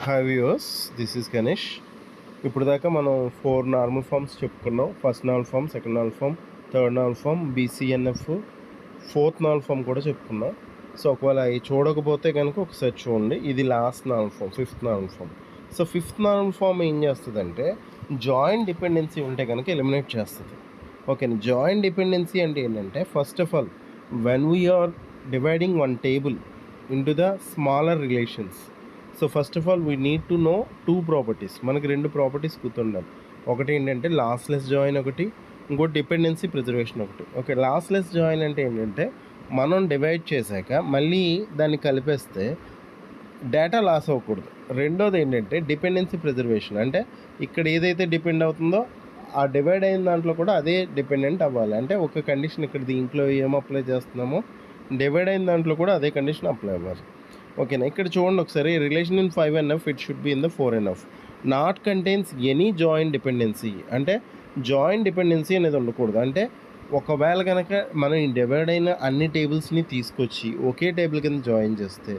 Hi viewers, this is Ganesh. ఇప్పుడు దాకా మనం 4 నార్మల్ ఫామ్స్ చెప్పుకున్నాం. First normal form, second normal form, third normal form, BCNF, fourth normal form కూడా చెప్పుకున్నాం. So ఒకవేళ అవి చూడకపోతే కనుక ఒకసారి చూడండి. ఇది last normal form, fifth normal form. So fifth normal form ఏం చేస్తుందంటే జాయింట్ డిపెండెన్సీ ఉంటే కనుక ఎలిమినేట్ చేస్తుంది. ఓకేనా. జాయింట్ డిపెండెన్సీ అంటే ఏంటంటే first of all when we are dividing one table into the smaller relations. So first of all we need to know 2 properties. మనకి 2 properties గుర్తుండాలి. ఒకటి ఏంటంటే లాస్లెస్ జాయిన్, ఒకటి ఇంకోటి డిపెండెన్సీ ప్రిజర్వేషన్ ఒకటి. ఓకే, లాస్లెస్ జాయిన్ అంటే ఏంటంటే మనం డివైడ్ చేశాక మళ్ళీ దాన్ని కలిపేస్తే డేటా లాస్ అవ్వకూడదు. రెండోది ఏంటంటే డిపెండెన్సీ ప్రిజర్వేషన్, అంటే ఇక్కడ ఏదైతే డిపెండ్ అవుతుందో ఆ డివైడ్ అయిన దాంట్లో కూడా అదే డిపెండెంట్ అవ్వాలి. అంటే ఒక కండిషన్ ఇక్కడ దీంట్లో ఏం అప్లై చేస్తున్నామో డివైడ్ అయిన దాంట్లో కూడా అదే కండిషన్ అప్లై అవ్వాలి. ఓకేనా. ఇక్కడ చూడండి ఒకసారి, relation in 5NF it should be in the 4NF. Not contains any joint dependency, అంటే జాయింట్ డిపెండెన్సీ అనేది ఉండకూడదు. అంటే ఒకవేళ కనుక మనం డివైడ్ అయిన అన్ని టేబుల్స్ని తీసుకొచ్చి ఒకే టేబుల్ కింద జాయిన్ చేస్తే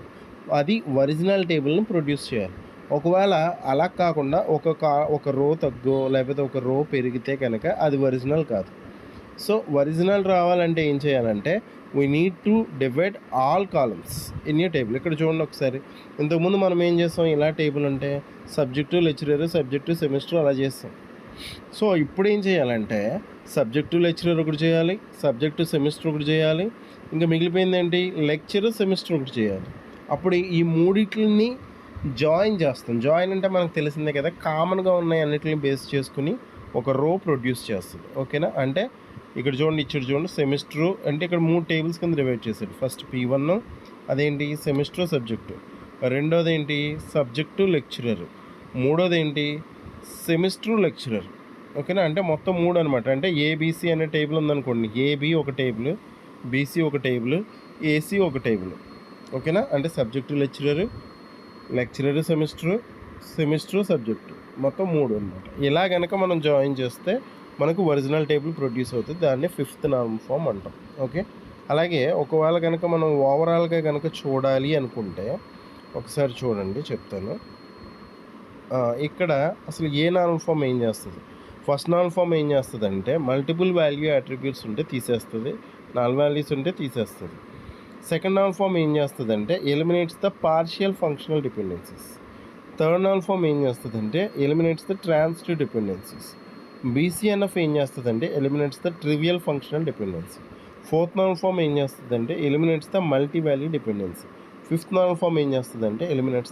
అది ఒరిజినల్ టేబుల్ని ప్రొడ్యూస్ చేయాలి. ఒకవేళ అలా కాకుండా ఒక రో తగ్గో లేకపోతే ఒక రో పెరిగితే కనుక అది ఒరిజినల్ కాదు. సో ఒరిజినల్ రావాలంటే ఏం చేయాలంటే we need to divide all columns in a table. ఇక్కడ చూడండి ఒకసారి, ఇంతకుముందు మనం ఏం చేస్తాం, ఇలా టేబుల్ అంటే సబ్జెక్టు లెక్చరర్, సబ్జెక్టు సెమిస్టర్ అలా చేస్తాం. సో ఇప్పుడు ఏం చేయాలంటే సబ్జెక్టు లెక్చరర్ ఒకటి చేయాలి, సబ్జెక్టు సెమిస్టర్ ఒకటి చేయాలి, ఇంకా మిగిలిపోయింది ఏంటి, లెక్చర్ సెమిస్టర్ ఒకటి చేయాలి. అప్పుడు ఈ మూడింటిని జాయిన్ చేస్తాం. జాయిన్ అంటే మనకు తెలిసిందే కదా, కామన్గా ఉన్నాయి అన్నిటిని బేస్ చేసుకుని ఒక రో ప్రొడ్యూస్ చేస్తుంది. ఓకేనా. అంటే ఇక్కడ చూడండి, ఇచ్చాడు చూడండి, సెమిస్టరు అంటే ఇక్కడ 3 టేబుల్స్ కింద డివైడ్ చేశాడు. ఫస్ట్ P1 అదేంటి సెమిస్టర్ సబ్జెక్టు, రెండోది ఏంటి సబ్జెక్టు లెక్చరర్, మూడోది ఏంటి సెమిస్టర్ లెక్చరర్. ఓకేనా. అంటే మొత్తం 3 అనమాట. అంటే ఏబీసీ అనే టేబుల్ ఉందనుకోండి, ఏబీ ఒక టేబుల్, బీసీ ఒక టేబుల్, ఏసీ ఒక టేబుల్. ఓకేనా. అంటే subject lecturer, lecturer semester, semester subject, మొత్తం 3 అనమాట. ఇలా కనుక మనం జాయిన్ చేస్తే మనకు ఒరిజినల్ టేబుల్ ప్రొడ్యూస్ అవుతుంది. దాన్ని ఫిఫ్త్ నార్మల్ ఫామ్ అంటాం. ఓకే. అలాగే ఒకవేళ కనుక మనం ఓవరాల్గా కనుక చూడాలి అనుకుంటే ఒకసారి చూడండి, చెప్తాను. ఇక్కడ అసలు ఏ నార్మల్ ఫామ్ ఏం చేస్తుంది, ఫస్ట్ నార్మల్ ఫామ్ ఏం చేస్తుంది అంటే మల్టిపుల్ వాల్యూ అట్రిబ్యూట్స్ ఉంటే తీసేస్తుంది, నల్ వాల్యూస్ ఉంటే తీసేస్తుంది. సెకండ్ నార్మల్ ఫామ్ ఏం చేస్తుంది అంటే eliminates the partial functional dependencies. Third normal form ఏం చేస్తుంది అంటే eliminates the transitive dependencies. BCNF ఏం చేస్తుందంటే eliminates the trivial functional dependency. Fourth normal form ఏం చేస్తుందంటే eliminates the multi value dependency. Fifth normal form ఏం చేస్తుందంటే ఎలిమినేట్స్